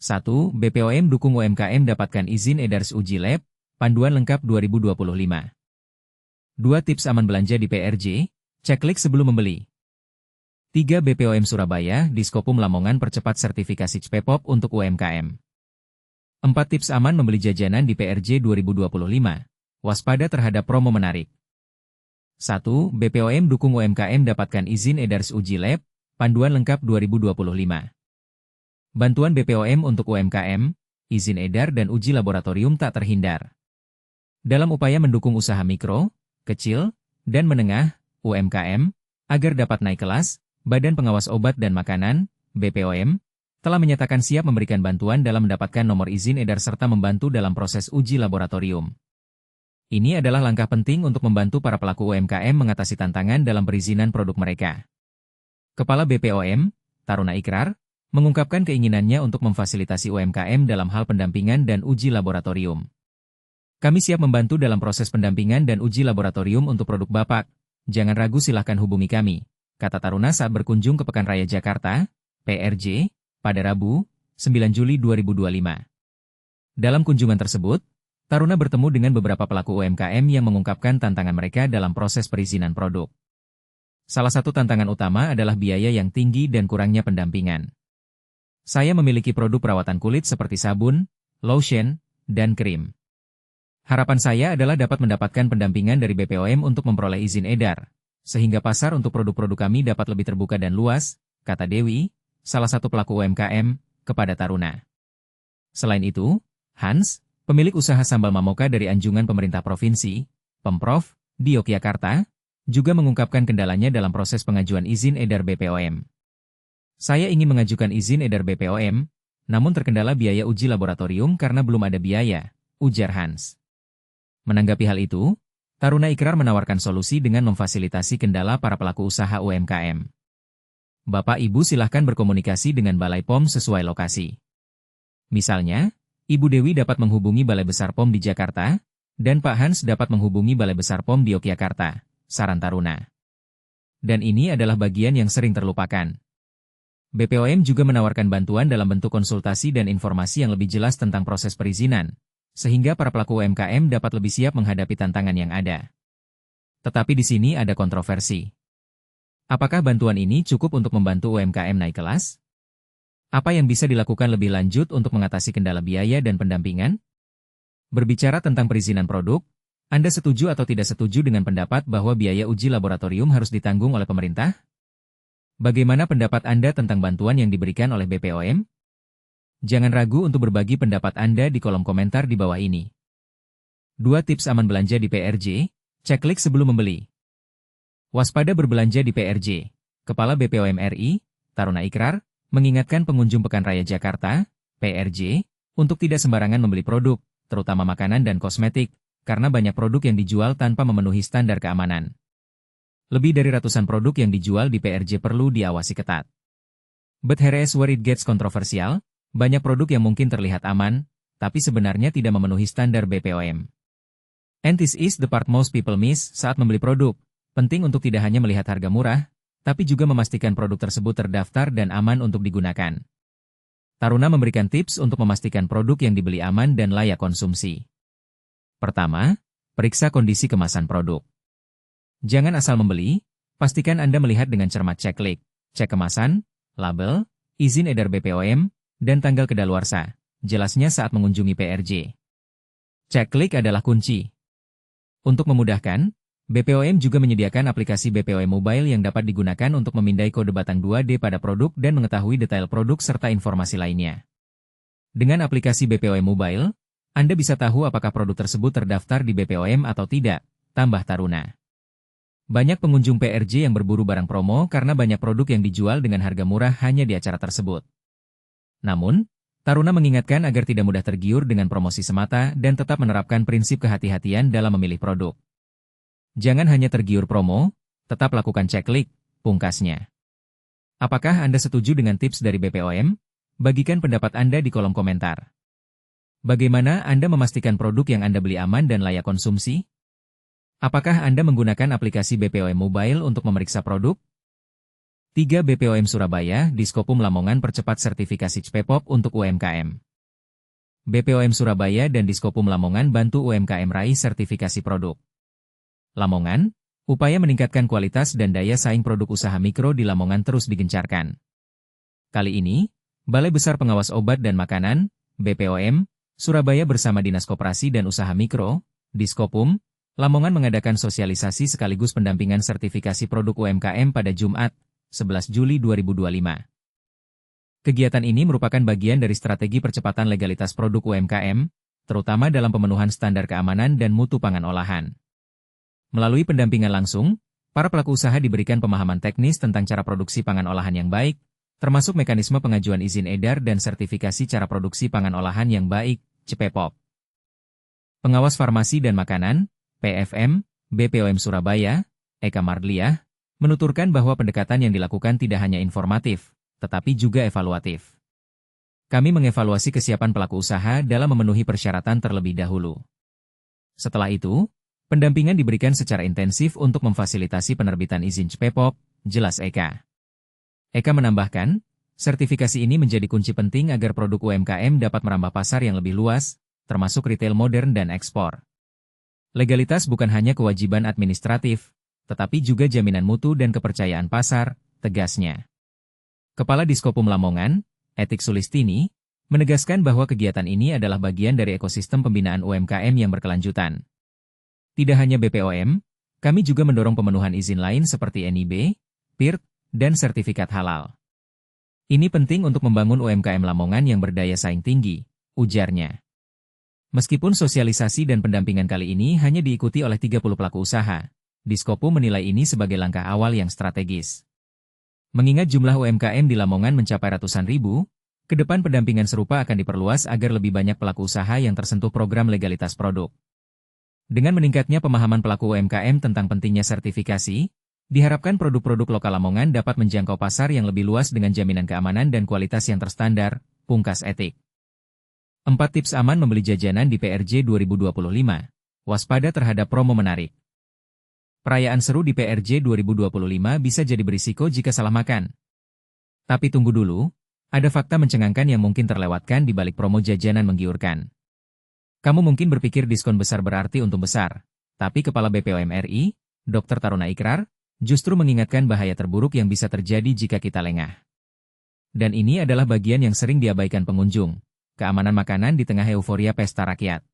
1. BPOM dukung UMKM dapatkan izin edar uji lab, panduan lengkap 2025. 2. Tips aman belanja di PRJ, cek klik sebelum membeli. 3. BPOM Surabaya, Diskopum Lamongan percepat sertifikasi CPEPOP untuk UMKM. 4. Tips aman membeli jajanan di PRJ 2025. Waspada terhadap promo menarik. 1. BPOM dukung UMKM dapatkan izin edar uji lab, panduan lengkap 2025. Bantuan BPOM untuk UMKM, izin edar dan uji laboratorium tak terhindar. Dalam upaya mendukung usaha mikro, kecil, dan menengah, UMKM, agar dapat naik kelas, Badan Pengawas Obat dan Makanan, BPOM, telah menyatakan siap memberikan bantuan dalam mendapatkan nomor izin edar serta membantu dalam proses uji laboratorium. Ini adalah langkah penting untuk membantu para pelaku UMKM mengatasi tantangan dalam perizinan produk mereka. Kepala BPOM, Taruna Ikrar, mengungkapkan keinginannya untuk memfasilitasi UMKM dalam hal pendampingan dan uji laboratorium. Kami siap membantu dalam proses pendampingan dan uji laboratorium untuk produk Bapak. Jangan ragu, silahkan hubungi kami, kata Taruna saat berkunjung ke Pekan Raya Jakarta, PRJ, pada Rabu, 9 Juli 2025. Dalam kunjungan tersebut, Taruna bertemu dengan beberapa pelaku UMKM yang mengungkapkan tantangan mereka dalam proses perizinan produk. Salah satu tantangan utama adalah biaya yang tinggi dan kurangnya pendampingan. Saya memiliki produk perawatan kulit seperti sabun, lotion, dan krim. Harapan saya adalah dapat mendapatkan pendampingan dari BPOM untuk memperoleh izin edar, sehingga pasar untuk produk-produk kami dapat lebih terbuka dan luas, kata Dewi, salah satu pelaku UMKM, kepada Taruna. Selain itu, Hans, pemilik usaha sambal mamoka dari anjungan pemerintah provinsi, Pemprov, di Yogyakarta, juga mengungkapkan kendalanya dalam proses pengajuan izin edar BPOM. Saya ingin mengajukan izin edar BPOM, namun terkendala biaya uji laboratorium karena belum ada biaya, ujar Hans. Menanggapi hal itu, Taruna Ikrar menawarkan solusi dengan memfasilitasi kendala para pelaku usaha UMKM. Bapak Ibu silahkan berkomunikasi dengan Balai POM sesuai lokasi. Misalnya, Ibu Dewi dapat menghubungi Balai Besar POM di Jakarta, dan Pak Hans dapat menghubungi Balai Besar POM di Yogyakarta, saran Taruna. Dan ini adalah bagian yang sering terlupakan. BPOM juga menawarkan bantuan dalam bentuk konsultasi dan informasi yang lebih jelas tentang proses perizinan, sehingga para pelaku UMKM dapat lebih siap menghadapi tantangan yang ada. Tetapi di sini ada kontroversi. Apakah bantuan ini cukup untuk membantu UMKM naik kelas? Apa yang bisa dilakukan lebih lanjut untuk mengatasi kendala biaya dan pendampingan? Berbicara tentang perizinan produk, Anda setuju atau tidak setuju dengan pendapat bahwa biaya uji laboratorium harus ditanggung oleh pemerintah? Bagaimana pendapat Anda tentang bantuan yang diberikan oleh BPOM? Jangan ragu untuk berbagi pendapat Anda di kolom komentar di bawah ini. 2. Tips aman belanja di PRJ, cek klik sebelum membeli. Waspada berbelanja di PRJ. Kepala BPOM RI, Taruna Ikrar, mengingatkan pengunjung Pekan Raya Jakarta, PRJ, untuk tidak sembarangan membeli produk, terutama makanan dan kosmetik, karena banyak produk yang dijual tanpa memenuhi standar keamanan. Lebih dari ratusan produk yang dijual di PRJ perlu diawasi ketat. But here's where it gets kontroversial, banyak produk yang mungkin terlihat aman, tapi sebenarnya tidak memenuhi standar BPOM. And this is the part most people miss saat membeli produk. Penting untuk tidak hanya melihat harga murah, tapi juga memastikan produk tersebut terdaftar dan aman untuk digunakan. Taruna memberikan tips untuk memastikan produk yang dibeli aman dan layak konsumsi. Pertama, periksa kondisi kemasan produk. Jangan asal membeli, pastikan Anda melihat dengan cermat cek kemasan, label, izin edar BPOM, dan tanggal kedaluarsa, jelasnya saat mengunjungi PRJ. Cek klik adalah kunci. Untuk memudahkan, BPOM juga menyediakan aplikasi BPOM Mobile yang dapat digunakan untuk memindai kode batang 2D pada produk dan mengetahui detail produk serta informasi lainnya. Dengan aplikasi BPOM Mobile, Anda bisa tahu apakah produk tersebut terdaftar di BPOM atau tidak, tambah Taruna. Banyak pengunjung PRJ yang berburu barang promo karena banyak produk yang dijual dengan harga murah hanya di acara tersebut. Namun, Taruna mengingatkan agar tidak mudah tergiur dengan promosi semata dan tetap menerapkan prinsip kehati-hatian dalam memilih produk. Jangan hanya tergiur promo, tetap lakukan cek pungkasnya. Apakah Anda setuju dengan tips dari BPOM? Bagikan pendapat Anda di kolom komentar. Bagaimana Anda memastikan produk yang Anda beli aman dan layak konsumsi? Apakah Anda menggunakan aplikasi BPOM Mobile untuk memeriksa produk? 3 BPOM Surabaya, Diskopum Lamongan percepat sertifikasi CPPOP untuk UMKM. BPOM Surabaya dan Diskopum Lamongan bantu UMKM raih sertifikasi produk. Lamongan, upaya meningkatkan kualitas dan daya saing produk usaha mikro di Lamongan terus digencarkan. Kali ini, Balai Besar Pengawas Obat dan Makanan, BPOM, Surabaya bersama Dinas Koperasi dan Usaha Mikro, Diskopum, Lamongan mengadakan sosialisasi sekaligus pendampingan sertifikasi produk UMKM pada Jumat, 11 Juli 2025. Kegiatan ini merupakan bagian dari strategi percepatan legalitas produk UMKM, terutama dalam pemenuhan standar keamanan dan mutu pangan olahan. Melalui pendampingan langsung, para pelaku usaha diberikan pemahaman teknis tentang cara produksi pangan olahan yang baik, termasuk mekanisme pengajuan izin edar dan sertifikasi cara produksi pangan olahan yang baik, CPPOP. Pengawas Farmasi dan Makanan, PFM, BPOM Surabaya, Eka Mardliah, menuturkan bahwa pendekatan yang dilakukan tidak hanya informatif, tetapi juga evaluatif. Kami mengevaluasi kesiapan pelaku usaha dalam memenuhi persyaratan terlebih dahulu. Setelah itu, pendampingan diberikan secara intensif untuk memfasilitasi penerbitan izin CPPOP, jelas Eka. Eka menambahkan, sertifikasi ini menjadi kunci penting agar produk UMKM dapat merambah pasar yang lebih luas, termasuk retail modern dan ekspor. Legalitas bukan hanya kewajiban administratif, tetapi juga jaminan mutu dan kepercayaan pasar, tegasnya. Kepala Diskopum Lamongan, Etik Sulistini, menegaskan bahwa kegiatan ini adalah bagian dari ekosistem pembinaan UMKM yang berkelanjutan. Tidak hanya BPOM, kami juga mendorong pemenuhan izin lain seperti NIB, PIRT, dan sertifikat halal. Ini penting untuk membangun UMKM Lamongan yang berdaya saing tinggi, ujarnya. Meskipun sosialisasi dan pendampingan kali ini hanya diikuti oleh 30 pelaku usaha, Diskopum menilai ini sebagai langkah awal yang strategis. Mengingat jumlah UMKM di Lamongan mencapai ratusan ribu, ke depan pendampingan serupa akan diperluas agar lebih banyak pelaku usaha yang tersentuh program legalitas produk. Dengan meningkatnya pemahaman pelaku UMKM tentang pentingnya sertifikasi, diharapkan produk-produk lokal Lamongan dapat menjangkau pasar yang lebih luas dengan jaminan keamanan dan kualitas yang terstandar, pungkas Etik. 4 tips aman membeli jajanan di PRJ 2025. Waspada terhadap promo menarik. Perayaan seru di PRJ 2025 bisa jadi berisiko jika salah makan. Tapi tunggu dulu, ada fakta mencengangkan yang mungkin terlewatkan di balik promo jajanan menggiurkan. Kamu mungkin berpikir diskon besar berarti untung besar, tapi Kepala BPOM RI, Dr. Taruna Ikrar, justru mengingatkan bahaya terburuk yang bisa terjadi jika kita lengah. Dan ini adalah bagian yang sering diabaikan pengunjung, keamanan makanan di tengah euforia pesta rakyat.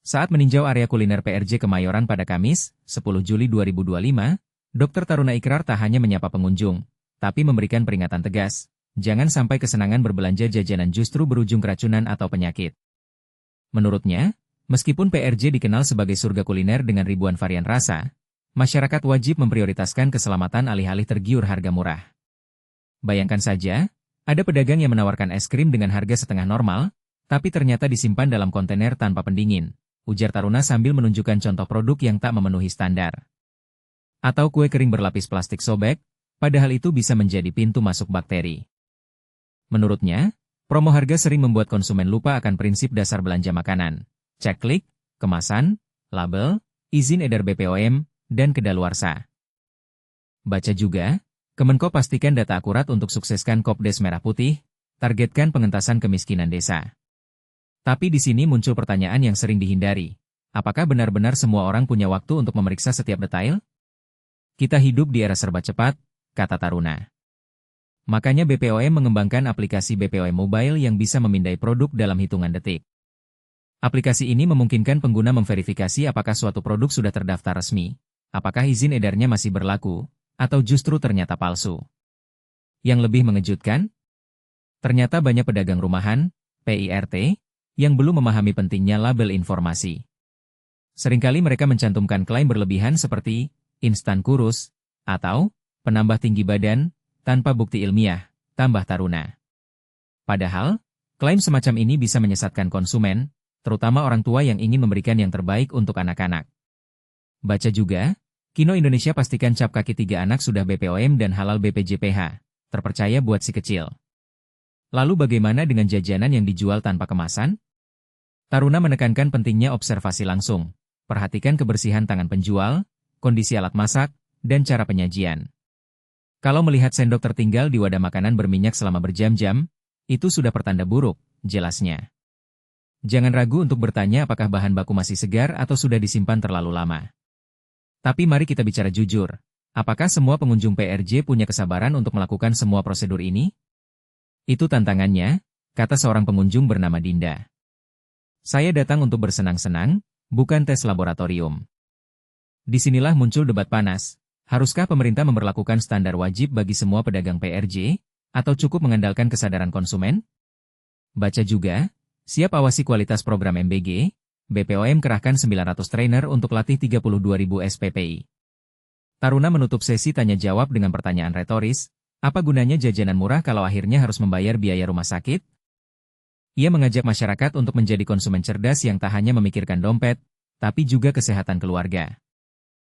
Saat meninjau area kuliner PRJ Kemayoran pada Kamis, 10 Juli 2025, Dr. Taruna Ikrar tak hanya menyapa pengunjung, tapi memberikan peringatan tegas, jangan sampai kesenangan berbelanja jajanan justru berujung keracunan atau penyakit. Menurutnya, meskipun PRJ dikenal sebagai surga kuliner dengan ribuan varian rasa, masyarakat wajib memprioritaskan keselamatan alih-alih tergiur harga murah. Bayangkan saja, ada pedagang yang menawarkan es krim dengan harga setengah normal, tapi ternyata disimpan dalam kontainer tanpa pendingin, ujar Taruna sambil menunjukkan contoh produk yang tak memenuhi standar. Atau kue kering berlapis plastik sobek, padahal itu bisa menjadi pintu masuk bakteri. Menurutnya, promo harga sering membuat konsumen lupa akan prinsip dasar belanja makanan, cek klik, kemasan, label, izin edar BPOM, dan kedaluarsa. Baca juga, Kemenko pastikan data akurat untuk sukseskan Kopdes Merah Putih, targetkan pengentasan kemiskinan desa. Tapi di sini muncul pertanyaan yang sering dihindari. Apakah benar-benar semua orang punya waktu untuk memeriksa setiap detail? Kita hidup di era serba cepat, kata Taruna. Makanya BPOM mengembangkan aplikasi BPOM Mobile yang bisa memindai produk dalam hitungan detik. Aplikasi ini memungkinkan pengguna memverifikasi apakah suatu produk sudah terdaftar resmi, apakah izin edarnya masih berlaku, atau justru ternyata palsu. Yang lebih mengejutkan, ternyata banyak pedagang rumahan, PIRT, yang belum memahami pentingnya label informasi. Seringkali mereka mencantumkan klaim berlebihan seperti instan kurus atau penambah tinggi badan tanpa bukti ilmiah, tambah Taruna. Padahal, klaim semacam ini bisa menyesatkan konsumen, terutama orang tua yang ingin memberikan yang terbaik untuk anak-anak. Baca juga, Kino Indonesia pastikan cap kaki 3 anak sudah BPOM dan halal BPJPH, terpercaya buat si kecil. Lalu bagaimana dengan jajanan yang dijual tanpa kemasan? Taruna menekankan pentingnya observasi langsung, perhatikan kebersihan tangan penjual, kondisi alat masak, dan cara penyajian. Kalau melihat sendok tertinggal di wadah makanan berminyak selama berjam-jam, itu sudah pertanda buruk, jelasnya. Jangan ragu untuk bertanya apakah bahan baku masih segar atau sudah disimpan terlalu lama. Tapi mari kita bicara jujur. Apakah semua pengunjung PRJ punya kesabaran untuk melakukan semua prosedur ini? Itu tantangannya, kata seorang pengunjung bernama Dinda. Saya datang untuk bersenang-senang, bukan tes laboratorium. Disinilah muncul debat panas. Haruskah pemerintah memberlakukan standar wajib bagi semua pedagang PRJ, atau cukup mengandalkan kesadaran konsumen? Baca juga, siap awasi kualitas program MBG, BPOM kerahkan 900 trainer untuk latih 32.000 SPPI. Taruna menutup sesi tanya-jawab dengan pertanyaan retoris, apa gunanya jajanan murah kalau akhirnya harus membayar biaya rumah sakit? Ia mengajak masyarakat untuk menjadi konsumen cerdas yang tak hanya memikirkan dompet, tapi juga kesehatan keluarga.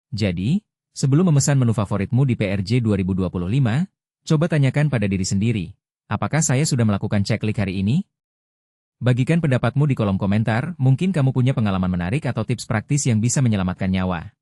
Jadi, sebelum memesan menu favoritmu di PRJ 2025, coba tanyakan pada diri sendiri, apakah saya sudah melakukan ceklik hari ini? Bagikan pendapatmu di kolom komentar, mungkin kamu punya pengalaman menarik atau tips praktis yang bisa menyelamatkan nyawa.